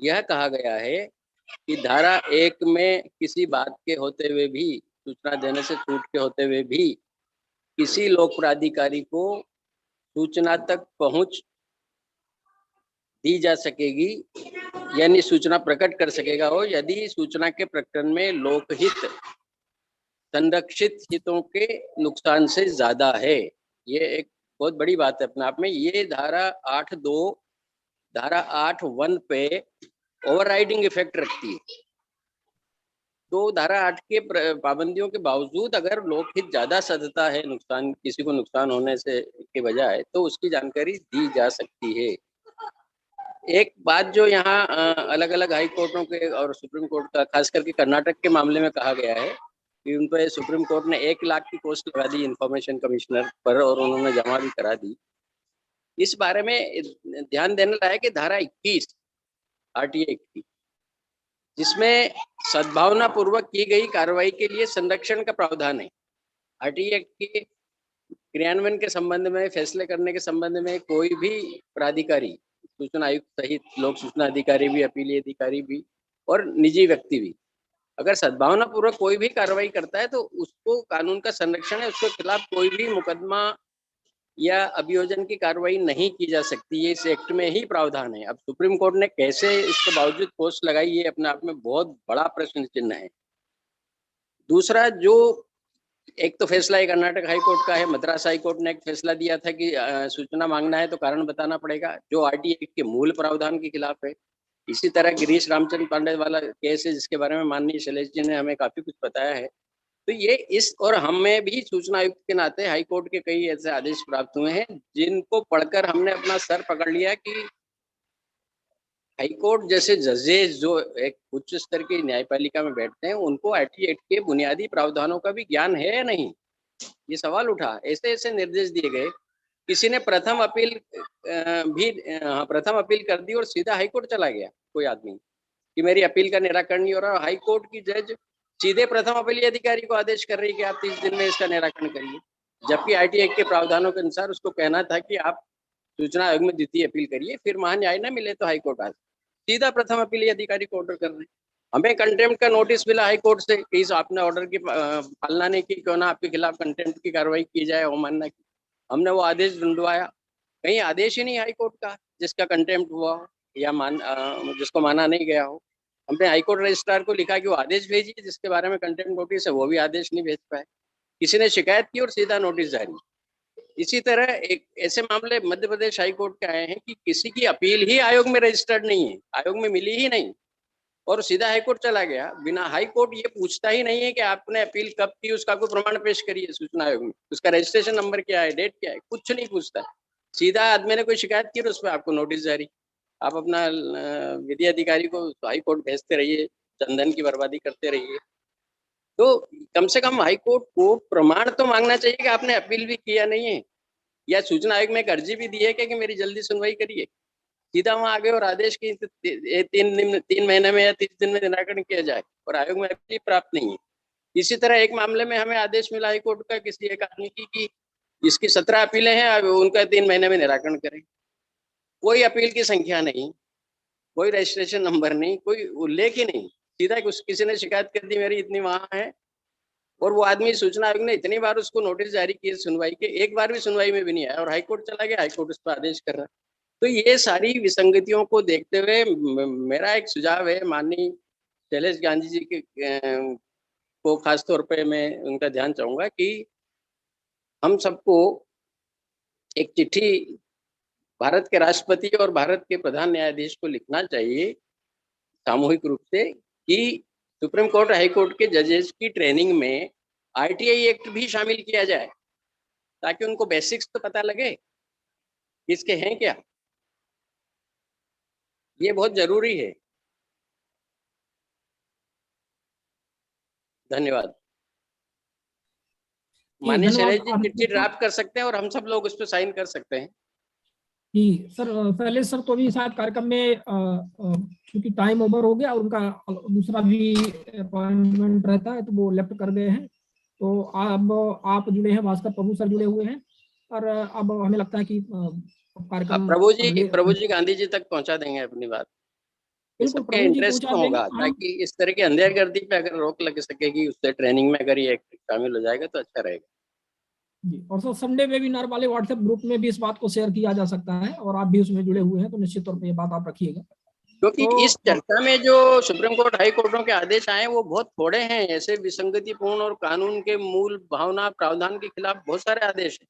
यह कहा गया है कि धारा 1 में किसी बात के होते हुए भी, सूचना देने से छूट के होते हुए भी किसी लोक प्राधिकारी को सूचना तक पहुंच दी जा सकेगी, यानी सूचना प्रकट कर सकेगा वो, यदि सूचना के प्रकटन में लोकहित, संरक्षित हितों के नुकसान से ज्यादा है। ये एक बहुत बड़ी बात है अपने आप में। ये धारा 8(1) पे ओवरराइडिंग इफेक्ट रखती है। तो धारा 8 के पाबंदियों के बावजूद अगर लोकहित ज्यादा सदता है, नुकसान, किसी को नुकसान होने से के बजाय, तो उसकी जानकारी दी जा सकती है। एक बात जो यहाँ अलग अलग हाई कोर्टों के और सुप्रीम कोर्ट का, खास करके कर्नाटक के मामले में कहा गया है कि उन पर सुप्रीम कोर्ट ने 1 लाख की पोस्ट लगा दी इंफॉर्मेशन कमिश्नर पर, और उन्होंने जमा भी करा दी। इस बारे में ध्यान देने लायक है धारा 21 RTA एक्ट की, जिसमें सद्भावना पूर्वक की गई कार्रवाई के लिए संरक्षण का प्रावधान है। RTA एक्ट के क्रियान्वयन के संबंध में, फैसले करने के संबंध में कोई भी प्राधिकारी, सूचना आयुक्त सहित लोक सूचना अधिकारी भी, अपीलीय अधिकारी भी और निजी व्यक्ति भी, अगर सद्भावना पूर्वक कोई भी कार्रवाई करता है तो उसको कानून का संरक्षण है, उसके खिलाफ कोई भी मुकदमा या अभियोजन की कार्रवाई नहीं की जा सकती। ये इस एक्ट में ही प्रावधान है। अब सुप्रीम कोर्ट ने कैसे इसके बावजूद पोस्ट लगाई, ये अपने आप में बहुत बड़ा प्रश्न चिन्ह है। दूसरा, जो एक तो फैसला है कर्नाटक हाई कोर्ट का है, मद्रास हाई कोर्ट ने एक फैसला दिया था कि सूचना मांगना है तो कारण बताना पड़ेगा, जो RTA एक्ट के मूल प्रावधान के खिलाफ है। इसी तरह गिरीश रामचंद्र पांडे वाला केस है, जिसके बारे में माननीय शैलेश जी ने हमें काफी कुछ बताया है। तो ये इस, और हमें भी सूचना आयुक्त के नाते हाई कोर्ट के कई ऐसे आदेश प्राप्त हुए हैं जिनको पढ़कर हमने अपना सर पकड़ लिया कि हाई कोर्ट जैसे जजेस जो एक उच्च स्तर की न्यायपालिका में बैठते हैं, उनको RTA एक्ट के बुनियादी प्रावधानों का भी ज्ञान है या नहीं, ये सवाल उठा। ऐसे ऐसे निर्देश दिए गए। किसी ने प्रथम अपील कर दी और सीधा हाई कोर्ट चला गया कोई आदमी कि मेरी अपील का निराकरण नहीं हो रहा। हाई कोर्ट की जज सीधे प्रथम अपीली अधिकारी को आदेश कर रही है कि आप 30 दिन में इसका निराकरण करिए, जबकि RTA एक्ट के प्रावधानों के अनुसार उसको कहना था कि आप सूचना आयोग में द्वितीय अपील करिए, फिर महान्याय न मिले तो हाई कोर्ट आ। सीधा प्रथम अपीली अधिकारी को ऑर्डर कर रहे हैं। हमें कंटेम्प्ट का नोटिस मिला हाई कोर्ट से कि आपने ऑर्डर की पालना नहीं की, क्यों ना आपके खिलाफ कंटेम्प्ट की कार्रवाई की जाए, अवमानना की। हमने वो आदेश ढूंढवाया, कहीं आदेश ही नहीं हाई कोर्ट का जिसका कंटेम्प्ट हुआ हो या जिसको माना नहीं गया हो। हमने हाई कोर्ट रजिस्ट्रार को लिखा कि वो आदेश भेजिए, जिसके बारे में कंटेम्प्ट नोटिस है वो भी आदेश नहीं भेज पाए। किसी ने शिकायत की और सीधा नोटिस जारी। इसी तरह एक ऐसे मामले मध्य प्रदेश हाई कोर्ट के आए हैं कि किसी की अपील ही आयोग में रजिस्टर्ड नहीं है, आयोग में मिली ही नहीं, और सीधा हाई कोर्ट चला गया। बिना हाई कोर्ट ये पूछता ही नहीं है कि आपने अपील कब की, उसका कोई प्रमाण पेश करिए सूचना आयोग में, उसका रजिस्ट्रेशन नंबर क्या है, डेट क्या है, कुछ नहीं पूछता। सीधा आदमी ने कोई शिकायत की और उस पर आपको नोटिस जारी। आप अपना विधि अधिकारी को हाई कोर्ट भेजते रहिए, चंदन की बर्बादी करते रहिए। तो कम से कम हाई कोर्ट को प्रमाण तो मांगना चाहिए कि आपने अपील भी किया नहीं है, या सूचना आयोग में एक अर्जी भी दी है कि मेरी जल्दी सुनवाई करिए। सीधा वहां आगे और आदेश की 3 महीने में या 30 दिन में निराकरण किया जाए, और आयोग में अपील प्राप्त नहीं है। इसी तरह एक मामले में हमें आदेश मिला हाई कोर्ट का किसी एक आदमी की कि जिसकी 17 अपीलें हैं, उनका 3 महीने में निराकरण करें। कोई अपील की संख्या नहीं, कोई रजिस्ट्रेशन नंबर नहीं, कोई उल्लेख ही नहीं। सीधा किसी ने शिकायत कर दी मेरी इतनी वहां है, और वो आदमी सूचना आयोग ने इतनी बार उसको नोटिस जारी किए सुनवाई के, एक बार भी सुनवाई में भी नहीं आया, और हाईकोर्ट चला गया, हाईकोर्ट उस पर आदेश कर रहा है। तो ये सारी विसंगतियों को देखते हुए मेरा एक सुझाव है, माननीय शैलेश गांधी जी के को खास तौर पे मैं उनका ध्यान चाहूंगा कि हम सबको एक चिट्ठी भारत के राष्ट्रपति और भारत के प्रधान न्यायाधीश को लिखना चाहिए सामूहिक रूप से कि सुप्रीम कोर्ट हाई कोर्ट के जजेस की ट्रेनिंग में RTA एक्ट भी शामिल किया जाए, ताकि उनको बेसिक्स तो पता लगे इसके हैं क्या। ये बहुत जरूरी है। धन्यवाद। माननीय शैलेश जी चिट्ठी ड्राफ्ट कर सकते हैं और हम सब लोग उस पर साइन कर सकते हैं। जी सर, शैलेश सर तो भी शायद कार्यक्रम में क्योंकि टाइम ओवर हो गया और उनका दूसरा भी अपॉइंटमेंट रहता है तो वो लेफ्ट कर गए हैं। तो अब आप जुड़े हैं, भास्कर प्रभु सर जुड़े हुए हैं, और अब हमें लगता है कि कार्यक्रम प्रभु जी गांधी जी तक पहुंचा देंगे अपनी बात। ये बिल्कुल सबके प्रभु जी इंटरेस्ट पहुंचा में देंगे होगा, हम। ताकि इस तरह की अंधेरगर्दी पे अगर रोक लग सकेगी, उससे ट्रेनिंग में अगर ये शामिल हो जाएगा तो अच्छा रहेगा। जी, और सर संडे वेबिनार वाले व्हाट्सएप ग्रुप में भी इस बात को शेयर किया जा सकता है, और आप भी उसमें जुड़े हुए हैं तो निश्चित तौर पर ये बात आप रखिएगा। क्योंकि तो इस चर्चा में जो सुप्रीम कोर्ट हाई कोर्टों के आदेश आए वो बहुत थोड़े हैं, ऐसे विसंगतिपूर्ण और कानून के मूल भावना प्रावधान के खिलाफ बहुत सारे आदेश हैं।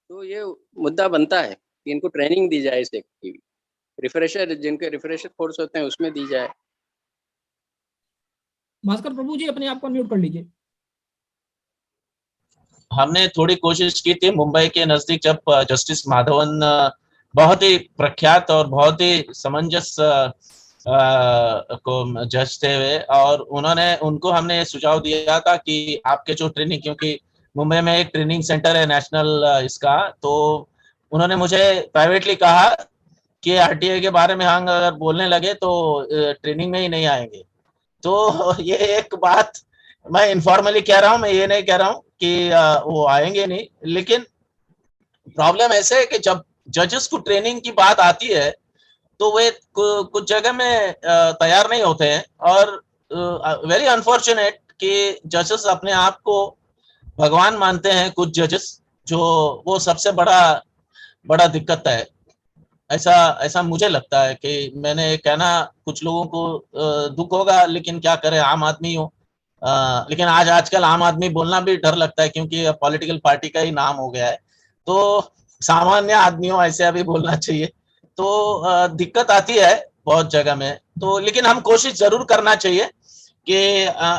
तो ये मुद्दा बनता है कि इनको ट्रेनिंग दी जाए, इस एक्ट की रिफ्रेशर, जिनके रिफ्रेशर कोर्स होते हैं उसमें दी जाए। भास्कर प्रभु जी अपने आप को म्यूट कर लीजिए। हमने थोड़ी कोशिश की थी मुंबई के नजदीक, जब जस्टिस माधवन बहुत ही प्रख्यात और बहुत ही समंजस को जज थे वे, और उनको हमने सुझाव दिया था कि आपके जो ट्रेनिंग, क्योंकि मुंबई में एक ट्रेनिंग सेंटर है नेशनल इसका, तो उन्होंने मुझे प्राइवेटली कहा कि आरटीआई के बारे में हम अगर बोलने लगे तो ट्रेनिंग में ही नहीं आएंगे। तो ये एक बात मैं इनफॉर्मली कह रहा हूँ, मैं ये नहीं कह रहा हूँ कि वो आएंगे नहीं, लेकिन प्रॉब्लम ऐसे है कि जब जजेस को ट्रेनिंग की बात आती है तो वे कुछ जगह में तैयार नहीं होते हैं, और वेरी अनफॉर्चुनेट कि जजेस अपने आप को भगवान मानते हैं, कुछ जजेस, जो वो सबसे बड़ा दिक्कत है। ऐसा ऐसा मुझे लगता है कि मैंने कहना कुछ लोगों को दुख होगा, लेकिन क्या करें, आम आदमी हूँ। लेकिन आजकल आम आदमी बोलना भी डर लगता है, क्योंकि पॉलिटिकल पार्टी का ही नाम हो गया है, तो सामान्य आदमियों ऐसे अभी बोलना चाहिए। तो दिक्कत आती है बहुत जगह में, तो लेकिन हम कोशिश जरूर करना चाहिए कि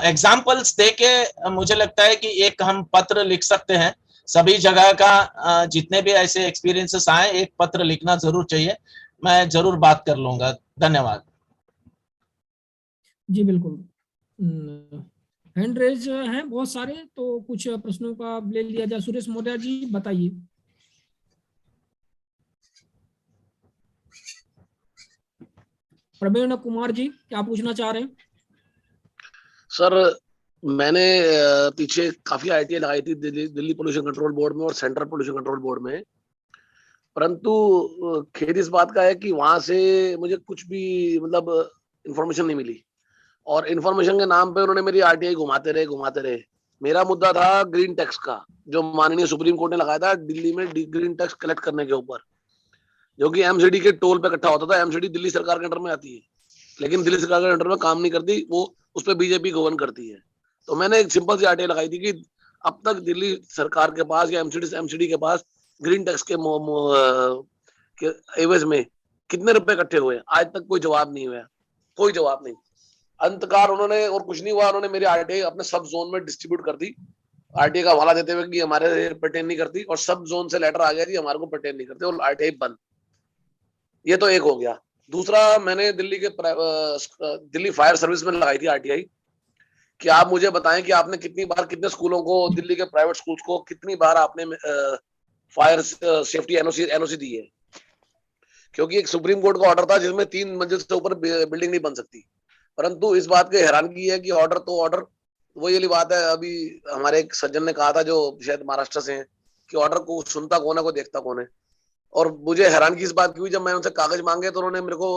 एग्जाम्पल्स देके मुझे लगता है कि एक हम पत्र लिख सकते हैं सभी जगह का, जितने भी ऐसे एक्सपीरियंसेस आए, एक पत्र लिखना जरूर चाहिए। मैं जरूर बात कर लूंगा। धन्यवाद। जी बिल्कुल। हैंड रेज हैं बहुत सारे, तो कुछ प्रश्नों का ले लिया जाए। सुरेश मौर्य जी बताइए। प्रवीण कुमार जी क्या पूछना चाह रहे हैं? सर मैंने पीछे काफी आईटीआई लगाई थी दिल्ली पोल्यूशन कंट्रोल बोर्ड में और सेंट्रल पोल्यूशन कंट्रोल बोर्ड में, परंतु खेद इस बात का है कि वहां से मुझे कुछ भी मतलब इंफॉर्मेशन नहीं मिली, और इंफॉर्मेशन के नाम पे उन्होंने मेरी आरटीआई घुमाते रहे। मेरा मुद्दा था ग्रीन टैक्स का, जो माननीय सुप्रीम कोर्ट ने लगाया था दिल्ली में ग्रीन टैक्स कलेक्ट करने के ऊपर, जो कि एमसीडी के टोल पे इकट्ठा होता था। एमसीडी दिल्ली सरकार के अंडर में आती है, लेकिन दिल्ली सरकार के अंडर में काम नहीं करती, वो उस पर बीजेपी गवर्न करती है। तो मैंने एक सिंपल सी आरटीआई लगाई थी कि अब तक दिल्ली सरकार के पास या एमसीडी के पास ग्रीन टैक्स के एवज में कितने रुपए इकट्ठे हुए, आज तक कोई जवाब नहीं हुआ, कोई जवाब नहीं। अंतकार उन्होंने, और कुछ नहीं हुआ, उन्होंने मेरी आरटीआई अपने सब जोन में डिस्ट्रीब्यूट कर दी, आरटीआई का हवाला देते हुए कि हमारे पर्टेन नहीं करती, और सब जोन से लेटर आ गया जी हमारे को पर्टेन नहीं करते, और आरटीआई बंद। ये तो एक हो गया। दूसरा, मैंने दिल्ली फायर सर्विस में लगाई थी आरटीआई कि आप मुझे बताएं कि आपने कितनी बार कितने स्कूलों को, दिल्ली के प्राइवेट स्कूल्स को कितनी बार आपने फायर सेफ्टी एनओसी दी है, क्योंकि एक सुप्रीम कोर्ट का ऑर्डर था जिसमें 3 मंजिल से ऊपर बिल्डिंग नहीं बन सकती। परंतु इस बात की हैरानगी है कि ऑर्डर तो ऑर्डर, वही वाली बात है, अभी हमारे एक सज्जन ने कहा था जो शायद महाराष्ट्र से हैं, कि ऑर्डर को सुनता कौन है, को देखता कौन है। और मुझे हैरानगी इस बात की हुई जब मैंने उनसे कागज मांगे तो उन्होंने मेरे को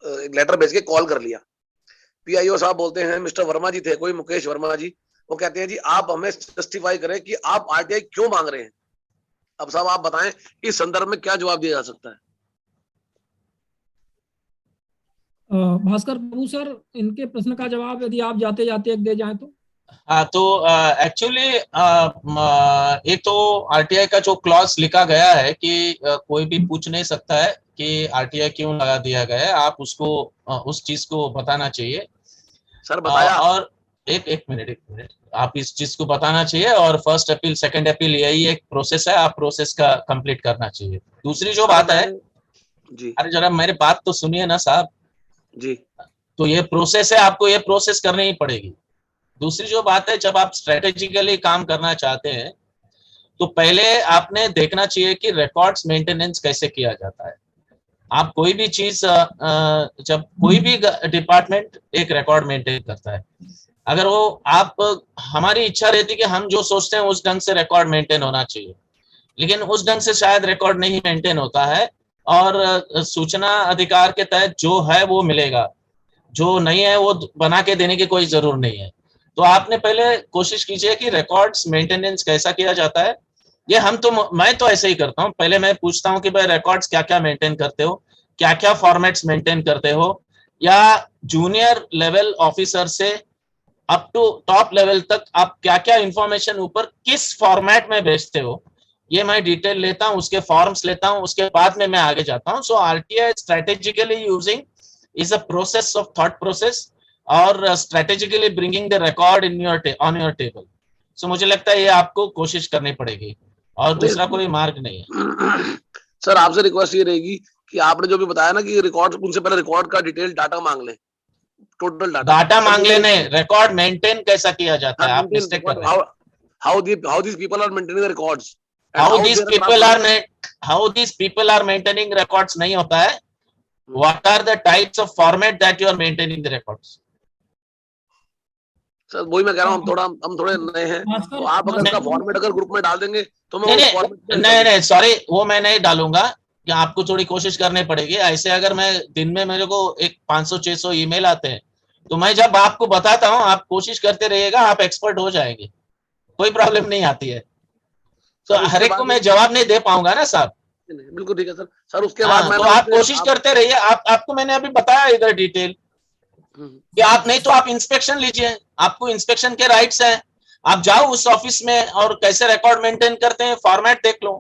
एक लेटर भेज के कॉल कर लिया। पीआईओ साहब बोलते हैं, मिस्टर वर्मा जी थे कोई, मुकेश वर्मा जी, वो कहते हैं जी आप हमें जस्टिफाई करें कि आप आरटीआई क्यों मांग रहे हैं। अब साहब आप बताएं इस संदर्भ में क्या जवाब दिया जा सकता है? भास्कर प्रभु सर, इनके प्रश्न का जवाब यदि आप जाते जाते एक दे जाएं तो। हाँ, तो एक्चुअली एक तो आरटीआई का जो क्लॉज लिखा गया है कि कोई भी पूछ नहीं सकता है कि आरटीआई क्यों लगा दिया गया है, आप उसको उस चीज को बताना चाहिए। सर बताया। और एक मिनट, आप इस चीज को बताना चाहिए, और फर्स्ट अपील सेकंड अपील यही एक प्रोसेस है, आप प्रोसेस का कंप्लीट करना चाहिए। दूसरी जो बात है जी, अरे जरा मेरे बात तो सुनिए ना साहब जी। तो ये प्रोसेस है, आपको ये प्रोसेस करनी ही पड़ेगी। दूसरी जो बात है, जब आप स्ट्रेटेजिकली काम करना चाहते हैं तो पहले आपने देखना चाहिए कि रिकॉर्ड्स मेंटेनेंस कैसे किया जाता है। आप कोई भी चीज, जब कोई भी डिपार्टमेंट एक रिकॉर्ड मेंटेन करता है, अगर वो आप, हमारी इच्छा रहती कि हम जो सोचते हैं उस ढंग से रिकॉर्ड मेंटेन होना चाहिए, लेकिन उस ढंग से शायद रिकॉर्ड नहीं मेंटेन होता है। और सूचना अधिकार के तहत जो है वो मिलेगा, जो नहीं है वो बना के देने की कोई जरूर नहीं है। तो आपने पहले कोशिश कीजिए कि रिकॉर्ड्स मेंटेनेंस कैसा किया जाता है। ये मैं तो ऐसे ही करता हूँ, पहले मैं पूछता हूँ कि भाई रिकॉर्ड्स क्या क्या मेंटेन करते हो, क्या क्या फॉर्मेट्स मेंटेन करते हो, या जूनियर लेवल ऑफिसर से अप टू टॉप लेवल तक आप क्या क्या इंफॉर्मेशन ऊपर किस फॉर्मेट में भेजते हो, ये मैं डिटेल लेता हूँ, उसके फॉर्म्स लेता हूँ, उसके बाद में मैं आगे जाता हूँ। So RTI strategically using is a process of thought process और strategically bringing the record in your on your table. So मुझे लगता है ये आपको कोशिश करनी पड़ेगी और दूसरा कोई मार्ग नहीं है। सर आपसे रिक्वेस्ट ये रहेगी कि आपने जो भी बताया ना कि रिकॉर्ड, उनसे पहले रिकॉर्ड का डिटेल डाटा मांग ले, टोटल डाटा मांग लेने, रिकॉर्ड मेंटेन कैसा किया जाता है, आप मिस्टेक कर रहे हैं। how these people are maintaining the records, how these people are maintaining records नहीं होता है। What are the types of format that you are maintaining the records? Sir वही मैं कह रहा हूँ, हम थोड़े नए हैं, तो आप अगर उसका फॉर्मेट अगर ग्रुप में डाल देंगे तो मैं नहीं सॉरी, वो मैं नहीं डालूंगा, कि आपको थोड़ी कोशिश करनी पड़ेगी। ऐसे अगर मैं दिन में मेरे को एक 500-600 ईमेल आते हैं, तो मैं जब आपको बताता हूँ आप कोशिश करते रहिएगा, आप एक्सपर्ट हो जाएंगे, कोई प्रॉब्लम नहीं आती है। तो हर एक को मैं जवाब नहीं दे पाऊंगा ना साहब। बिल्कुल ठीक है सर। सर उसके बाद तो आप कोशिश करते रहिए। आपको मैंने अभी बताया इधर डिटेल कि आप नहीं तो आप इंस्पेक्शन लीजिए, आपको इंस्पेक्शन के राइट्स हैं, आप जाओ उस ऑफिस में और कैसे रिकॉर्ड मेंटेन करते हैं फॉर्मेट देख लो,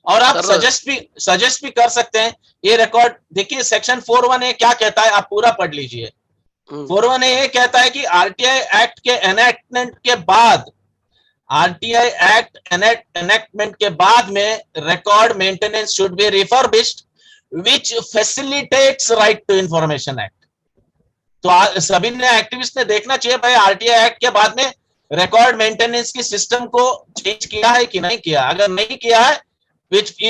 और आप सजेस्ट भी कर सकते हैं। ये रिकॉर्ड देखिए, सेक्शन 4(1)A क्या कहता है, आप पूरा पढ़ लीजिए। 4(1)A ये कहता है कि आरटीआई एक्ट के एनेक्टमेंट के बाद, आरटीआई एक्ट एनेक्टमेंट के बाद में record maintenance should be refurbished which facilitates right to information act. तो सभी ने, एक्टिविस्ट ने देखना चाहिए भाई आरटीआई एक्ट के बाद में रिकॉर्ड मेंटेनेंस की सिस्टम को चेंज किया है कि नहीं किया। अगर नहीं किया है,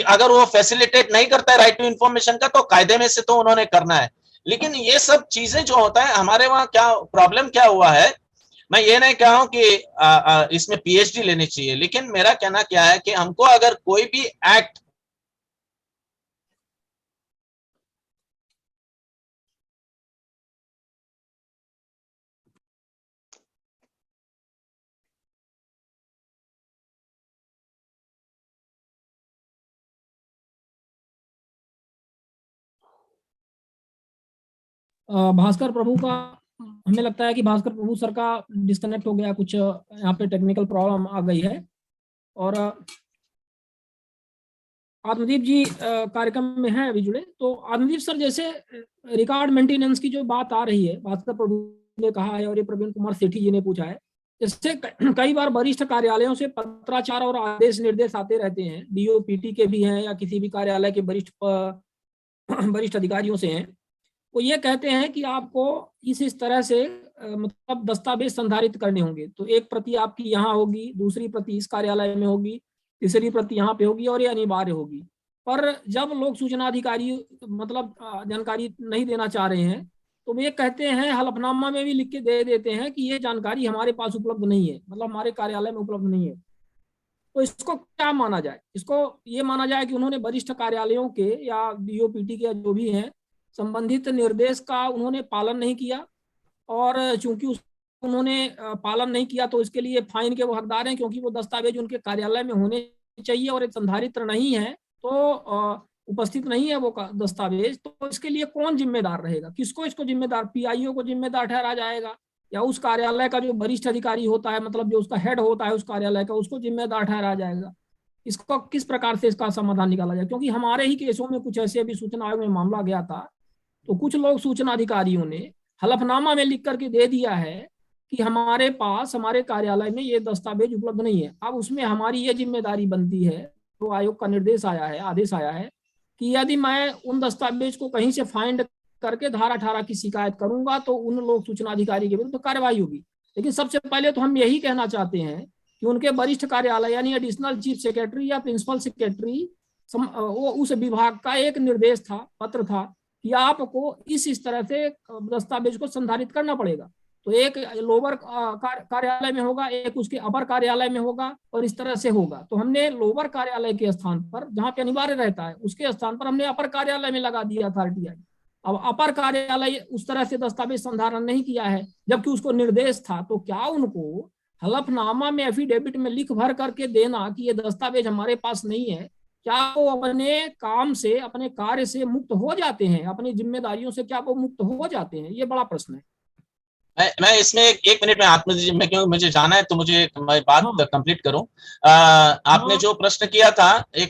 अगर वो फैसिलिटेट नहीं करता है राइट टू इंफॉर्मेशन का, तो कायदे में से तो उन्होंने करना है। लेकिन ये सब चीजें जो होता है हमारे वहां, क्या प्रॉब्लम क्या हुआ है, मैं ये नहीं कह रहा हूं कि इसमें पीएचडी लेनी चाहिए, लेकिन मेरा कहना क्या है कि हमको अगर कोई भी एक्ट भास्कर प्रभु का, हमें लगता है कि भास्कर प्रभु सर का डिस्कनेक्ट हो गया, कुछ यहाँ पे टेक्निकल प्रॉब्लम आ गई है। और आत्मदीप जी कार्यक्रम में हैं अभी जुड़े। तो आत्मदीप सर, जैसे रिकॉर्ड मेंटेनेंस की जो बात आ रही है, भास्कर प्रभु ने कहा है और ये प्रवीण कुमार सेठी जी ने पूछा है, इससे कई बार वरिष्ठ कार्यालयों से पत्राचार और आदेश निर्देश आते रहते हैं, डीओपीटी के भी हैं या किसी भी कार्यालय के वरिष्ठ अधिकारियों से हैं। वो ये कहते हैं कि आपको इस तरह से मतलब दस्तावेज संधारित करने होंगे। तो एक प्रति आपकी यहाँ होगी, दूसरी प्रति इस कार्यालय में होगी, तीसरी प्रति यहाँ पे होगी, और ये अनिवार्य होगी। पर जब लोग सूचना अधिकारी मतलब जानकारी नहीं देना चाह रहे हैं, तो वो ये कहते हैं, हलफनामा में भी लिख के दे देते हैं कि ये जानकारी हमारे पास उपलब्ध नहीं है, मतलब हमारे कार्यालय में उपलब्ध नहीं है। तो इसको क्या माना जाए? इसको ये माना जाए कि उन्होंने वरिष्ठ कार्यालयों के या डीओपीटी के जो भी हैं संबंधित निर्देश का उन्होंने पालन नहीं किया, और चूंकि उन्होंने पालन नहीं किया तो इसके लिए फाइन के वो हकदार हैं, क्योंकि वो दस्तावेज उनके कार्यालय में होने चाहिए और एक संधारित्र नहीं है तो उपस्थित नहीं है वो दस्तावेज। तो इसके लिए कौन जिम्मेदार रहेगा? किसको इसको जिम्मेदार, पीआईओ को जिम्मेदार ठहराया जाएगा, या उस कार्यालय का जो वरिष्ठ अधिकारी होता है, मतलब जो उसका हेड होता है उस कार्यालय का, उसको जिम्मेदार ठहराया जाएगा? इसको किस प्रकार से इसका समाधान निकाला जाए? क्योंकि हमारे ही केसों में कुछ ऐसे अभी सूचना आयोग में मामला गया था, तो कुछ लोग सूचना अधिकारियों ने हलफनामा में लिख करके दे दिया है कि हमारे पास, हमारे कार्यालय में ये दस्तावेज उपलब्ध नहीं है। अब उसमें हमारी ये जिम्मेदारी बनती है, तो आयोग का निर्देश आया है, आदेश आया है कि यदि मैं उन दस्तावेज को कहीं से फाइंड करके धारा 18 की शिकायत करूंगा तो उन लोग सूचना अधिकारी के विरुद्ध तो कार्रवाई होगी। लेकिन सबसे पहले तो हम यही कहना चाहते हैं कि उनके वरिष्ठ कार्यालय यानी एडिशनल चीफ सेक्रेटरी या प्रिंसिपल सेक्रेटरी, वो उस विभाग का एक निर्देश था, पत्र था कि आपको इस तरह से दस्तावेज को संधारित करना पड़ेगा। तो एक लोअर कार्यालय में होगा, एक उसके अपर कार्यालय में होगा, और इस तरह से होगा। तो हमने लोअर कार्यालय के स्थान पर, जहां पे अनिवार्य रहता है, उसके स्थान पर हमने अपर कार्यालय में लगा दिया था RTI। अब अपर कार्यालय उस तरह से दस्तावेज संधारण नहीं किया है, जबकि उसको निर्देश था। तो क्या उनको हलफनामा में, एफिडेविट में लिख भर करके देना कि ये दस्तावेज हमारे पास नहीं है, क्या वो अपने काम से, अपने कार्य से मुक्त हो जाते हैं, अपनी जिम्मेदारियों से क्या वो मुक्त हो जाते हैं? ये बड़ा प्रश्न है। मैं इसमें एक मिनट में आत्मजी में, क्योंकि मुझे जाना है तो मुझे मैं बात हाँ। कंप्लीट करूं। आपने हाँ। जो प्रश्न किया था,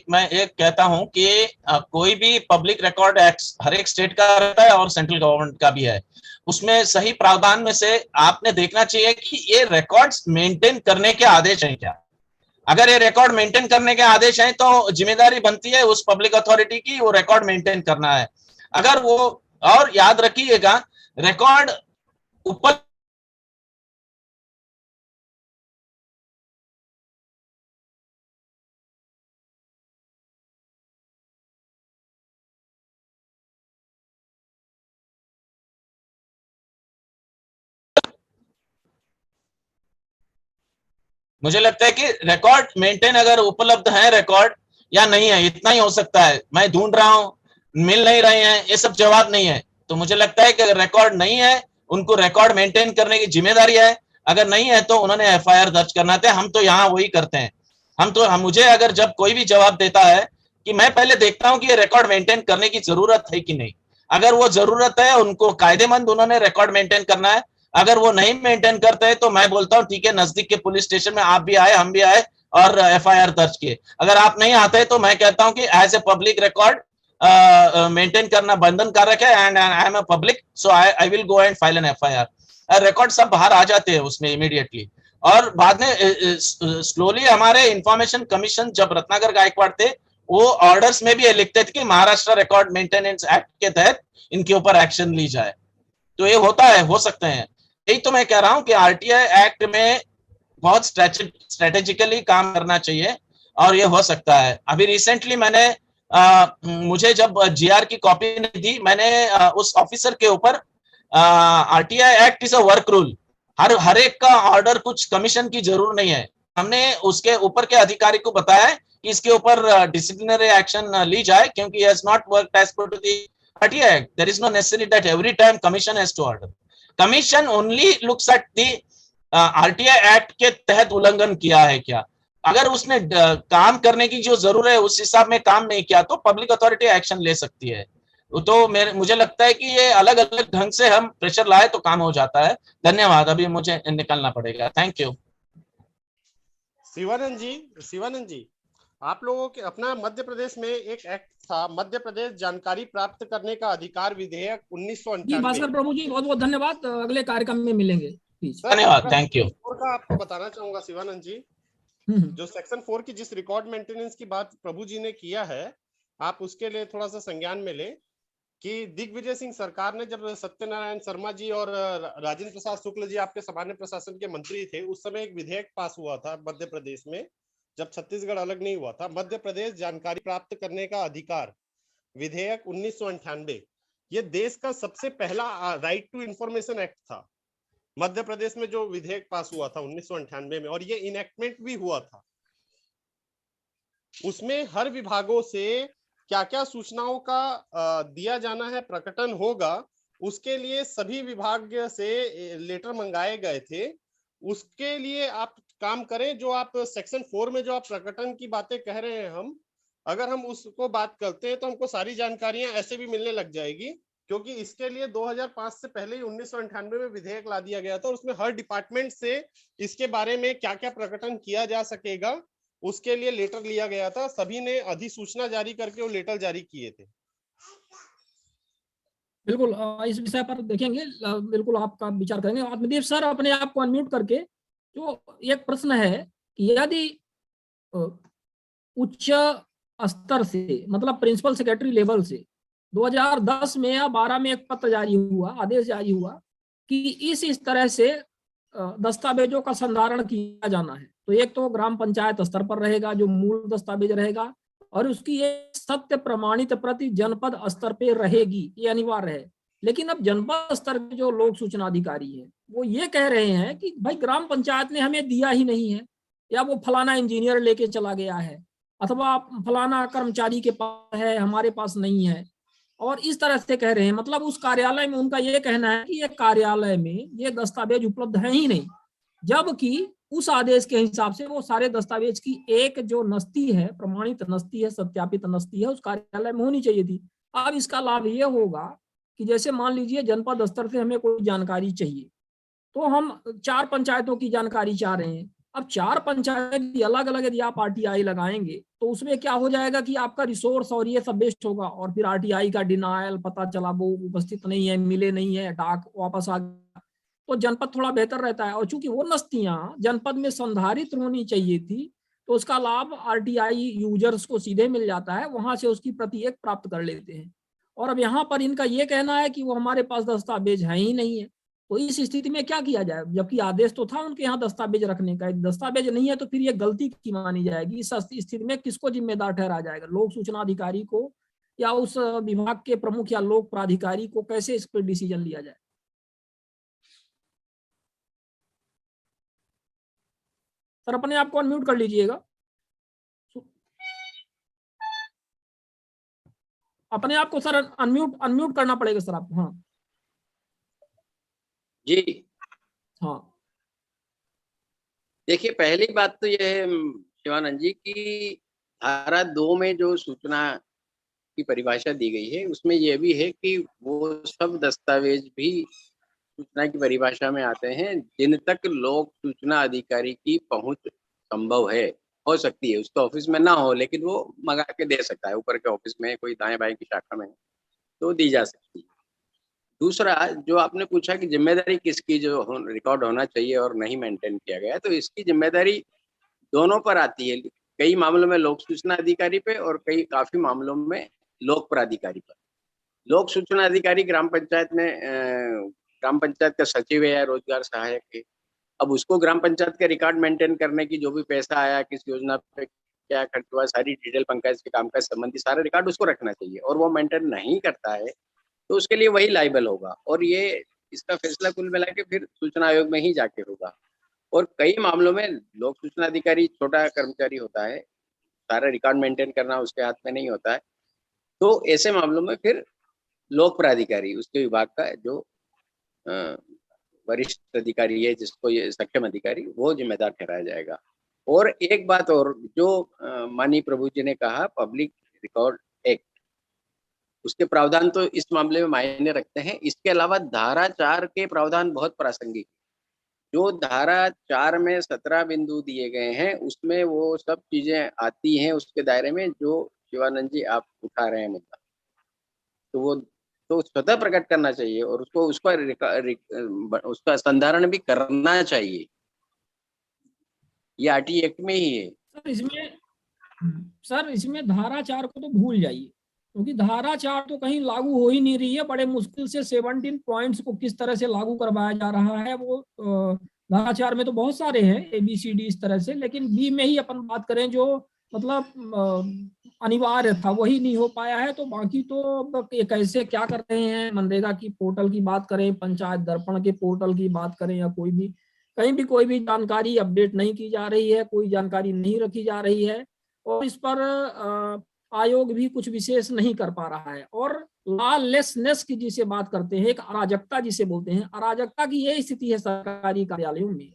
मैं एक कहता हूं कि कोई भी पब्लिक रिकॉर्ड एक्ट हर एक स्टेट का रहता है और सेंट्रल गवर्नमेंट का भी है। उसमें सही प्रावधान में से आपने देखना चाहिए कि ये रिकॉर्ड्स मेंटेन करने के आदेश हैं क्या। अगर ये रिकॉर्ड मेंटेन करने के आदेश हैं तो जिम्मेदारी बनती है उस पब्लिक अथॉरिटी की, वो रिकॉर्ड मेंटेन करना है। अगर वो, और याद रखिएगा, रिकॉर्ड ऊपर मुझे लगता है कि रिकॉर्ड मेंटेन अगर उपलब्ध है रिकॉर्ड या नहीं है, इतना ही हो सकता है। मैं ढूंढ रहा हूं, मिल नहीं रहे हैं, ये सब जवाब नहीं है। तो मुझे लगता है कि अगर रिकॉर्ड नहीं है, उनको रिकॉर्ड मेंटेन करने की जिम्मेदारी है। अगर नहीं है तो उन्होंने FIR दर्ज करना था। हम तो यहाँ वही करते हैं। मुझे अगर जब कोई भी जवाब देता है कि मैं पहले देखता हूं कि ये रिकॉर्ड मेंटेन करने की जरूरत है कि नहीं। अगर वो जरूरत है, उनको कायदेमंद उन्होंने रिकॉर्ड मेंटेन करना है। अगर वो नहीं मेंटेन करते हैं तो मैं बोलता हूं ठीक है, नजदीक के पुलिस स्टेशन में आप भी आए, हम भी आए और FIR दर्ज किए। अगर आप नहीं आते तो मैं कहता हूं कि as a public record maintain करना बंधनकारक है, and I am a public, so I will go and file an FIR। Record सब बाहर आ जाते हैं उसमें इमीडिएटली। और बाद में स्लोली हमारे इंफॉर्मेशन कमीशन, जब रत्नाकर गायकवाड़ थे, वो ऑर्डर्स में भी लिखते थे कि महाराष्ट्र रिकॉर्ड मेंटेनेंस एक्ट के तहत इनके ऊपर एक्शन ली जाए। तो ये होता है, हो सकते हैं। यही तो मैं कह रहा हूं कि RTI एक्ट में बहुत स्ट्रेटेजिकली काम करना चाहिए और ये हो सकता है। अभी रिसेंटली मैंने मुझे जब GR की कॉपी नहीं दी, मैंने उस ऑफिसर के ऊपर RTI act is a work rule, हर एक का ऑर्डर कुछ कमीशन की जरूर नहीं है। हमने उसके ऊपर के अधिकारी को बताया कि इसके ऊपर डिसिप्लिनरी एक्शन ली जाए, क्योंकि has not worked as per the RTI act. There is no necessity that every time commission has to order. Commission only looks at the RTI act के तहत उल्लंघन किया है क्या। अगर उसने काम करने की जो जरूरत है उस हिसाब में काम नहीं किया तो पब्लिक अथॉरिटी एक्शन ले सकती है। तो मुझे लगता है कि ये अलग अलग ढंग से हम प्रेशर लाए तो काम हो जाता है। धन्यवाद, अभी मुझे निकलना पड़ेगा। Thank you. शिवानंद जी, आप लोगों के अपना मध्य प्रदेश में एक एक्ट था, मध्य प्रदेश जानकारी प्राप्त करने का अधिकार विधेयक 1998। भास्कर प्रभु जी बहुत बहुत धन्यवाद, अगले कार्यक्रम में मिलेंगे। धन्यवाद, थैंक यू। का आपको बताना चाहूंगा शिवानंद जी, जो सेक्शन 4 की जिस रिकॉर्ड मेंटेनेंस की बात प्रभु जी ने किया है, आप उसके लिए थोड़ा सा संज्ञान में लें कि दिग्विजय सिंह सरकार ने, जब सत्यनारायण शर्मा जी और राजेंद्र प्रसाद शुक्ल जी आपके सामान्य प्रशासन के मंत्री थे, उस समय एक विधेयक पास हुआ था मध्य प्रदेश में, जब छत्तीसगढ़ अलग नहीं हुआ था, मध्य प्रदेश जानकारी प्राप्त करने का अधिकार विधेयक 1998। ये देश का सबसे पहला राइट टू इंफॉर्मेशन एक्ट था मध्य प्रदेश में, जो विधेयक पास हुआ था 1998 में, और ये इनेक्टमेंट भी हुआ था। उसमें हर विभागों से क्या क्या सूचनाओं का दिया जाना है, प्रकटन होगा, उसके लिए सभी विभाग से लेटर मंगाए गए थे। उसके लिए आप काम करें, जो आप सेक्शन 4 में जो आप प्रकटन की बातें कह रहे हैं, हम अगर हम उसको बात करते हैं तो हमको सारी जानकारियां ऐसे भी मिलने लग जाएगी, क्योंकि इसके लिए 2005 से पहले ही 1998 में विधेयक ला दिया गया था। उसमें हर डिपार्टमेंट से इसके बारे में क्या क्या प्रकटन किया जा सकेगा उसके लिए लेटर लिया गया था। सभी ने अधिसूचना जारी करके वो लेटर जारी किए थे। बिल्कुल, इस विषय पर देखेंगे, बिल्कुल आपका विचार करेंगे। आत्मदेव सर, अपने आप को अनम्यूट करके, जो एक प्रश्न है कि यदि उच्च स्तर से, मतलब प्रिंसिपल सेक्रेटरी लेवल से 2010 में या 12 में एक पत्र जारी हुआ, आदेश जारी हुआ कि इस तरह से दस्तावेजों का संधारण किया जाना है, तो एक तो ग्राम पंचायत स्तर पर रहेगा जो मूल दस्तावेज रहेगा, और उसकी एक सत्य प्रमाणित प्रति जनपद स्तर पे रहेगी, ये अनिवार्य है। लेकिन अब जनपद स्तर के जो लोक सूचना अधिकारी है वो ये कह रहे हैं कि भाई ग्राम पंचायत ने हमें दिया ही नहीं है, या वो फलाना इंजीनियर लेके चला गया है, अथवा फलाना कर्मचारी के पास है हमारे पास नहीं है, और इस तरह से कह रहे हैं। मतलब उस कार्यालय में उनका ये कहना है कि ये कार्यालय में ये दस्तावेज उपलब्ध है ही नहीं, जबकि उस आदेश के हिसाब से वो सारे दस्तावेज की एक जो नस्ती है, प्रमाणित नस्ती है, सत्यापित नस्ती है, उस कार्यालय में होनी चाहिए थी। अब इसका लाभ ये होगा कि जैसे मान लीजिए जनपद स्तर से हमें कोई जानकारी चाहिए, तो हम 4 पंचायतों की जानकारी चाह रहे हैं। अब 4 पंचायत की अलग अलग यदि आप आरटीआई लगाएंगे तो उसमें क्या हो जाएगा कि आपका रिसोर्स और ये सब वेस्ट होगा, और फिर आरटीआई का डिनायल, पता चला वो उपस्थित नहीं है, मिले नहीं है, डाक वापस आ गया, तो जनपद थोड़ा बेहतर रहता है। और चूंकि वो नस्तियां जनपद में संधारित होनी चाहिए थी, तो उसका लाभ आरटीआई यूजर्स को सीधे मिल जाता है, वहां से उसकी प्रति एक प्राप्त कर लेते हैं। और अब यहाँ पर इनका ये कहना है कि वो हमारे पास दस्तावेज है ही नहीं है, तो इस स्थिति में क्या किया जाए, जबकि आदेश तो था उनके यहाँ दस्तावेज रखने का, दस्तावेज नहीं है तो फिर ये गलती की मानी जाएगी। इस स्थिति में किसको जिम्मेदार ठहराया जाएगा, लोक सूचना अधिकारी को या उस विभाग के प्रमुख या लोक प्राधिकारी को? कैसे इस पर डिसीजन लिया जाए? सर अपने आप को अनम्यूट कर लीजिएगा, अपने आप को सर अनम्यूट करना पड़ेगा सर आपको। हाँ जी हाँ, देखिए, पहली बात तो यह है शिवानंद जी की धारा 2 में जो सूचना की परिभाषा दी गई है उसमें यह भी है कि वो सब दस्तावेज भी सूचना की परिभाषा में आते हैं जिन तक लोक सूचना अधिकारी की पहुंच संभव है, हो सकती है, उसके ऑफिस में ना हो लेकिन वो मंगा के दे सकता है, ऊपर के ऑफिस में, कोई दाएं बाएं की शाखा में तो दी जा सकती है। दूसरा, जो आपने पूछा कि जिम्मेदारी किसकी जो रिकॉर्ड होना चाहिए और नहीं मेंटेन किया गया, तो इसकी जिम्मेदारी दोनों पर आती है। कई मामलों में लोक सूचना अधिकारी पे और काफी मामलों में लोक प्राधिकारी पर। लोक सूचना अधिकारी ग्राम पंचायत में ग्राम पंचायत का सचिव है या रोजगार सहायक है। अब उसको ग्राम पंचायत का रिकॉर्ड मेंटेन करने की, जो भी पैसा आया, किस योजना पे क्या खर्च हुआ, सारी डिटेल पंचायत के काम का संबंधी सारा रिकॉर्ड उसको रखना चाहिए, और वो मेंटेन नहीं करता है तो उसके लिए वही लायबल होगा, और ये इसका फैसला कुल मिला के फिर सूचना आयोग में ही जाके होगा। और कई मामलों में लोक सूचना अधिकारी छोटा कर्मचारी होता है, सारा रिकॉर्ड मेंटेन करना उसके हाथ में नहीं होता है, तो ऐसे मामलों में फिर लोक प्राधिकारी, उसके विभाग का जो वरिष्ठ अधिकारी है, जिसको ये सक्षम अधिकारी, वो जिम्मेदार ठहराया जाएगा। और एक बात और, जो माननीय प्रभु जी ने कहा, पब्लिक रिकॉर्ड एक्ट, उसके प्रावधान तो इस मामले में मायने रखते हैं। इसके अलावा धारा 4 के प्रावधान बहुत प्रासंगिक, जो धारा 4 में 17 बिंदु दिए गए हैं उसमें वो सब चीजें आती हैं उसके दायरे में, जो शिवानंद जी आप उठा रहे हैं मुद्दा, तो वो तो स्वतः प्रकट करना चाहिए और उसको उसका संधारण भी करना चाहिए। ये आरटी एक्ट में ही है। सर इसमें धारा 4 को तो भूल जाइए, क्योंकि धारा 4 तो कहीं लागू हो ही नहीं रही है। बड़े मुश्किल से 17 पॉइंट्स को किस तरह से लागू करवाया जा रहा है, वो धारा 4 में तो बहुत सारे हैं ABCD इस तरह से, लेकिन बी में ही अपन बात करें जो मतलब अनिवार्य था वही नहीं हो पाया है। तो बाकी तो कैसे क्या कर रहे हैं, मनरेगा की पोर्टल की बात करें, पंचायत दर्पण के पोर्टल की बात करें, या कोई भी कहीं भी कोई भी जानकारी अपडेट नहीं की जा रही है, कोई जानकारी नहीं रखी जा रही है, और इस पर आयोग भी कुछ विशेष नहीं कर पा रहा है। और लॉलेसनेस की जिसे बात करते हैं, एक अराजकता जिसे बोलते हैं, अराजकता की यही स्थिति है सरकारी कार्यालयों में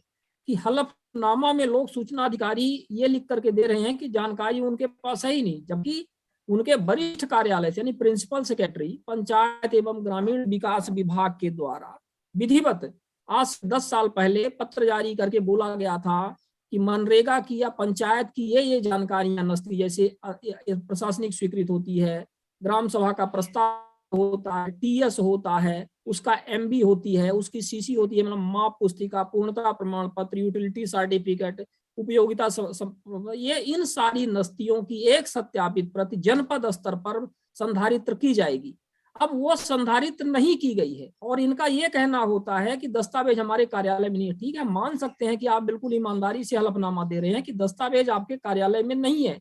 कि हलफनामा में लोक सूचना अधिकारी ये लिख करके दे रहे हैं कि जानकारी उनके पास है ही नहीं, जबकि उनके वरिष्ठ कार्यालय से यानी प्रिंसिपल सेक्रेटरी पंचायत एवं ग्रामीण विकास विभाग के द्वारा विधिवत आज 10 साल पहले पत्र जारी करके बोला गया था कि मनरेगा की या पंचायत की ये जानकारियां नस्ती, जैसे प्रशासनिक स्वीकृत होती है, ग्राम सभा का प्रस्ताव होता है, TS होता है, उसका MB होती है, उसकी CC होती है, मतलब माप पुस्तिका, पूर्णता प्रमाण पत्र, यूटिलिटी सर्टिफिकेट, उपयोगिता ये इन सारी नस्तियों की एक सत्यापित प्रति जनपद स्तर पर संधारित की जाएगी। अब वो संधारित नहीं की गई है और इनका ये कहना होता है कि दस्तावेज हमारे कार्यालय में नहीं है। ठीक है, मान सकते हैं कि आप बिल्कुल ईमानदारी से हलफनामा दे रहे हैं कि दस्तावेज आपके कार्यालय में नहीं है,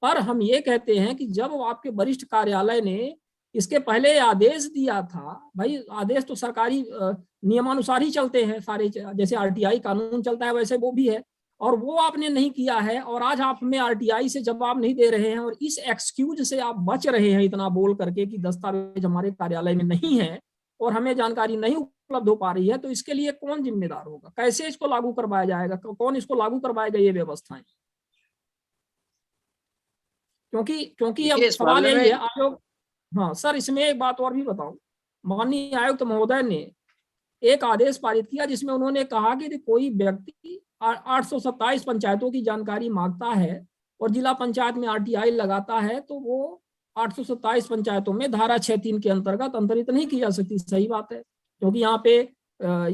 पर हम ये कहते हैं कि जब आपके वरिष्ठ कार्यालय ने इसके पहले आदेश दिया था, भाई आदेश तो सरकारी नियमानुसार ही चलते हैं सारे, जैसे आरटीआई कानून चलता है वैसे वो भी है, और वो आपने नहीं किया है। और आज आप हमें आरटीआई से जवाब नहीं दे रहे हैं और इस एक्सक्यूज से आप बच रहे हैं इतना बोल करके कि दस्तावेज हमारे कार्यालय में नहीं है और हमें जानकारी नहीं उपलब्ध हो पा रही है, तो इसके लिए कौन जिम्मेदार होगा? कैसे इसको लागू करवाया जाएगा? कौन इसको लागू करवाएगा ये व्यवस्थाएं? क्योंकि अब सवाल यही है आयोग। हाँ सर, इसमें एक बात और भी बताऊं, माननीय आयुक्त महोदय ने एक आदेश पारित किया जिसमें उन्होंने कहा कि कोई व्यक्ति 827 पंचायतों की जानकारी मांगता है और जिला पंचायत में आरटीआई लगाता है, तो वो 827 पंचायतों में धारा 6(3) के अंतर्गत अंतरित नहीं की जा सकती। सही बात है, क्योंकि यहाँ पे